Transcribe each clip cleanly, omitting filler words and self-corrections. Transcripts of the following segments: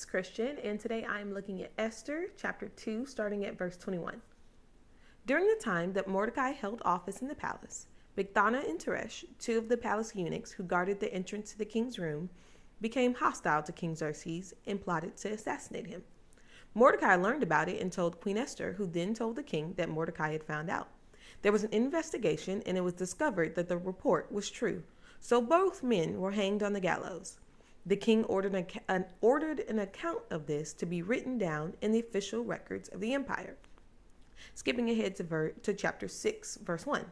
is Christian, and today I am looking at Esther chapter 2, starting at verse 21. During the time that Mordecai held office in the palace, Bigthana and Teresh, two of the palace eunuchs who guarded the entrance to the king's room, became hostile to King Xerxes and plotted to assassinate him. Mordecai learned about it and told Queen Esther, who then told the king that Mordecai had found out. There was an investigation, and it was discovered that the report was true, so both men were hanged on the gallows. The king ordered an account of this to be written down in the official records of the empire. Skipping ahead to chapter 6, verse 1.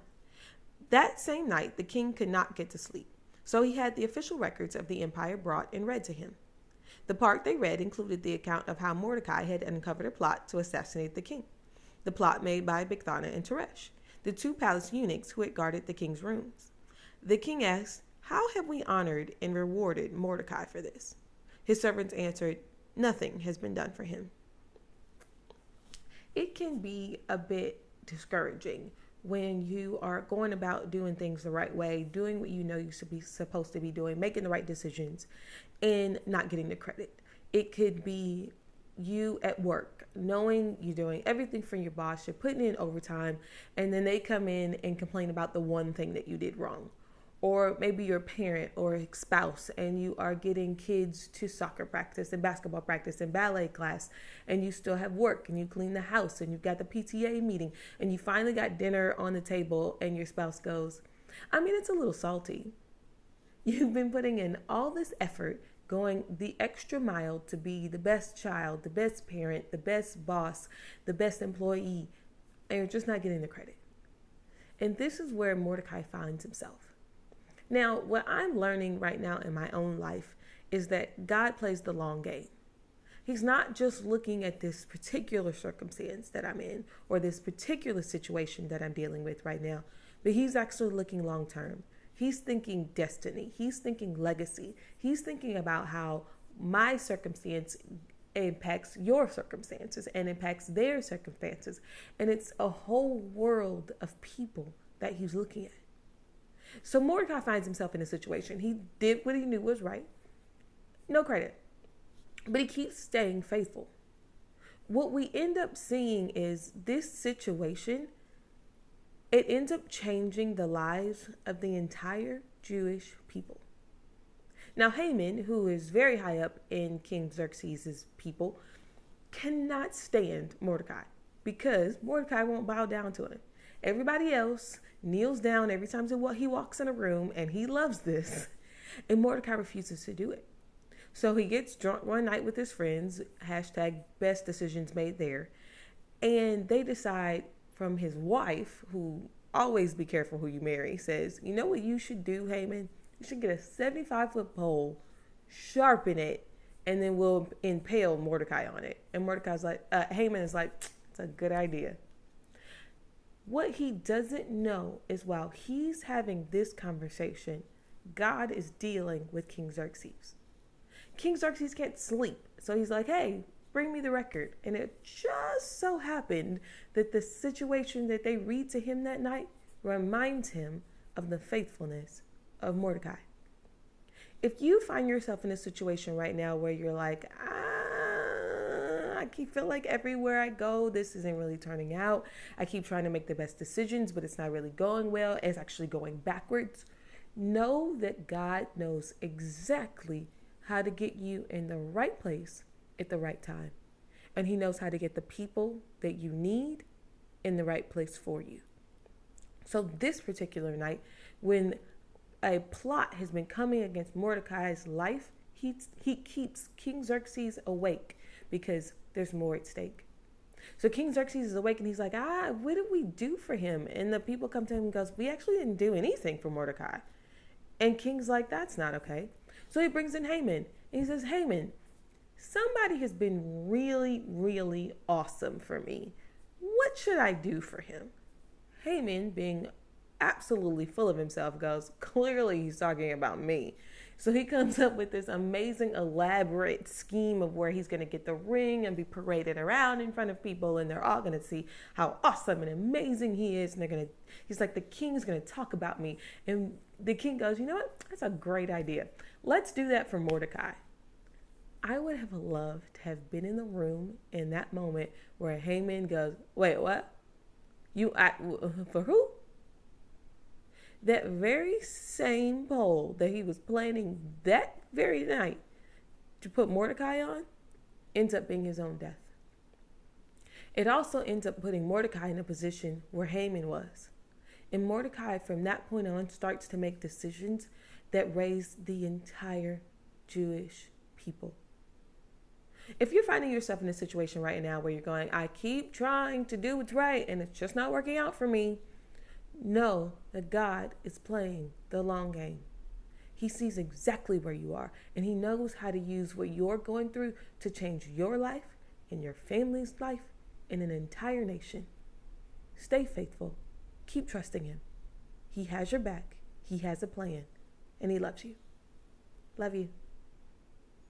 That same night, the king could not get to sleep, so he had the official records of the empire brought and read to him. The part they read included the account of how Mordecai had uncovered a plot to assassinate the king, the plot made by Bigthana and Teresh, the two palace eunuchs who had guarded the king's rooms. The king asked, "How have we honored and rewarded Mordecai for this?" His servants answered, "Nothing has been done for him." It can be a bit discouraging when you are going about doing things the right way, doing what you know you should be supposed to be doing, making the right decisions, and not getting the credit. It could be you at work, knowing you're doing everything for your boss, you're putting in overtime, and then they come in and complain about the one thing that you did wrong. Or maybe you're a parent or a spouse and you are getting kids to soccer practice and basketball practice and ballet class, and you still have work and you clean the house and you've got the PTA meeting and you finally got dinner on the table and your spouse goes, it's a little salty. You've been putting in all this effort, going the extra mile to be the best child, the best parent, the best boss, the best employee, and you're just not getting the credit. And this is where Mordecai finds himself. Now, what I'm learning right now in my own life is that God plays the long game. He's not just looking at this particular circumstance that I'm in or this particular situation that I'm dealing with right now, but he's actually looking long term. He's thinking destiny. He's thinking legacy. He's thinking about how my circumstance impacts your circumstances and impacts their circumstances. And it's a whole world of people that he's looking at. So Mordecai finds himself in a situation. He did what he knew was right. No credit. But he keeps staying faithful. What we end up seeing is this situation, it ends up changing the lives of the entire Jewish people. Now, Haman, who is very high up in King Xerxes' people, cannot stand Mordecai because Mordecai won't bow down to him. Everybody else kneels down every time he walks in a room, and he loves this. And Mordecai refuses to do it. So he gets drunk one night with his friends, hashtag best decisions made there. And they decide from his wife, who always be careful who you marry, says, "You know what you should do, Haman? You should get a 75-foot pole, sharpen it, and then we'll impale Mordecai on it." And Haman is like, "It's a good idea." What he doesn't know is while he's having this conversation, God is dealing with King Xerxes. King Xerxes can't sleep. So he's like, "Hey, bring me the record." And it just so happened that the situation that they read to him that night reminds him of the faithfulness of Mordecai. If you find yourself in a situation right now where you're like, I feel like everywhere I go, this isn't really turning out. I keep trying to make the best decisions, but it's not really going well. It's actually going backwards. Know that God knows exactly how to get you in the right place at the right time. And he knows how to get the people that you need in the right place for you. So this particular night, when a plot has been coming against Mordecai's life, he keeps King Xerxes awake because there's more at stake. So King Xerxes is awake and he's like, what did we do for him? And the people come to him and goes, "We actually didn't do anything for Mordecai." And King's like, "That's not okay." So he brings in Haman and he says, "Haman, somebody has been really, really awesome for me. What should I do for him?" Haman, being absolutely full of himself, goes, "Clearly he's talking about me." So he comes up with this amazing, elaborate scheme of where he's going to get the ring and be paraded around in front of people, and they're all going to see how awesome and amazing he is. And he's like, "The king's going to talk about me." And the king goes, "You know what? That's a great idea. Let's do that for Mordecai." I would have loved to have been in the room in that moment where Haman goes, wait, what? For who? That very same pole that he was planning that very night to put Mordecai on ends up being his own death. It also ends up putting Mordecai in a position where Haman was. And Mordecai, from that point on, starts to make decisions that raise the entire Jewish people. If you're finding yourself in a situation right now where you're going, I keep trying to do what's right and it's just not working out for me, know that God is playing the long game. He sees exactly where you are, and he knows how to use what you're going through to change your life and your family's life and an entire nation. Stay faithful. Keep trusting him. He has your back. He has a plan, and he loves you. Love you.